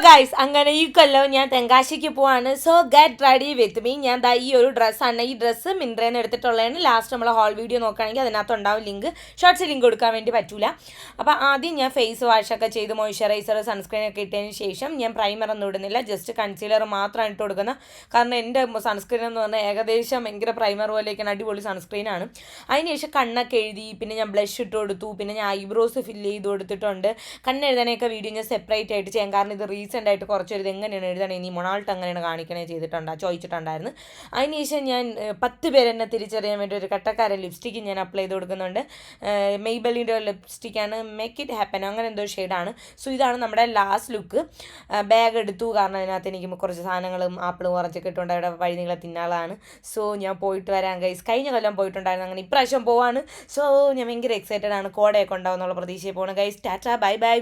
Guys അങ്ങനെ ഈ കൊല്ലം ഞാൻ തെങ്കാശിക്ക് പോവാണ്. So get ready with me. ഞാൻ ദാ ഈ ഒരു ഡ്രസ്സാണ്. ഈ ഡ്രസ്സ് മിന്ത്രയിൽ നിന്ന് എടുത്തിട്ടുള്ളതാണ്. ലാസ്റ്റ് നമ്മൾ ഹോൾ വീഡിയോ നോക്കുകയാണെങ്കിൽ അതിനകത്ത് ഉണ്ടാവും ലിങ്ക്. ഷോർട്സ് ലിങ്ക് കൊടുക്കാൻ വേണ്ടി പറ്റൂല. അപ്പോൾ ആദ്യം ഞാൻ ഫേസ് വാഷൊക്കെ ചെയ്ത് മോയ്സ്ചറൈസർ സൺസ്ക്രീനൊക്കെ ഇട്ടതിന് ശേഷം ഞാൻ പ്രൈമർ ഒന്നും ഇടുന്നില്ല. ജസ്റ്റ് കൺസീലർ മാത്രമാണ് ഇട്ട് കൊടുക്കുന്നത്. കാരണം എൻ്റെ സൺസ്ക്രീൻ എന്ന് പറഞ്ഞാൽ ഏകദേശം ഭയങ്കര പ്രൈമർ പോലെയൊക്കെയാണ്. അടിപൊളി സൺസ്ക്രീനാണ്. അതിനുശേഷം കണ്ണൊക്കെ എഴുതി, പിന്നെ ഞാൻ ബ്ലഷ് ഇട്ട് കൊടുത്തു, പിന്നെ ഞാൻ ഐബ്രോസ് ഫില്ല് ചെയ്ത് കൊടുത്തിട്ടുണ്ട്. കണ്ണെഴുതാനൊക്കെ വീഡിയോ ഞാൻ സെപ്പറേറ്റ് ആയിട്ട് ചെയ്യാം. കാരണം ഇത് റീസെൻ്റ് ആയിട്ട് കുറച്ചൊരു ഇത് എങ്ങനെയാണ് എഴുതണേ, നീ മൊണാൾട്ട് എങ്ങനെയാണ് കാണിക്കണേ ചോദിച്ചിട്ടുണ്ടായിരുന്നു. അതിനുശേഷം ഞാൻ 10 പേരെന്നെ തിരിച്ചറിയാൻ വേണ്ടി ഒരു കട്ടക്കാരൻ ലിപ്സ്റ്റിക്ക് ഞാൻ അപ്ലൈ ചെയ്ത് കൊടുക്കുന്നുണ്ട്. മെയ്ബെല്ലിൻ്റെ ലിപ്സ്റ്റിക്കാണ് മേക്ക് ഇറ്റ് ഹാപ്പൻ, അങ്ങനെ എന്തോ ഷെയ്ഡാണ്. സോ ഇതാണ് നമ്മുടെ ലാസ്റ്റ് ലുക്ക്. ബാഗ് എടുത്തു, കാരണം അതിനകത്ത് എനിക്ക് കുറച്ച് സാധനങ്ങളും ആപ്പിളും കുറച്ചൊക്കെ ഇട്ടുകൊണ്ട് അവിടെ വഴിനീളെ തിന്നാളാണ്. സോ ഞാൻ പോയിട്ട് വരാം ഗൈസ്. കഴിഞ്ഞ കൊല്ലം പോയിട്ടുണ്ടായിരുന്നു, അങ്ങനെ ഇപ്രാവശ്യം പോവാണ്. സോ ഞാൻ ഭയങ്കര എക്സൈറ്റഡ് ആണ്. കോടയൊക്കെ ഉണ്ടാവും എന്നുള്ള പ്രതീക്ഷയിൽ പോകണം ഗൈസ്. Tata bye bye.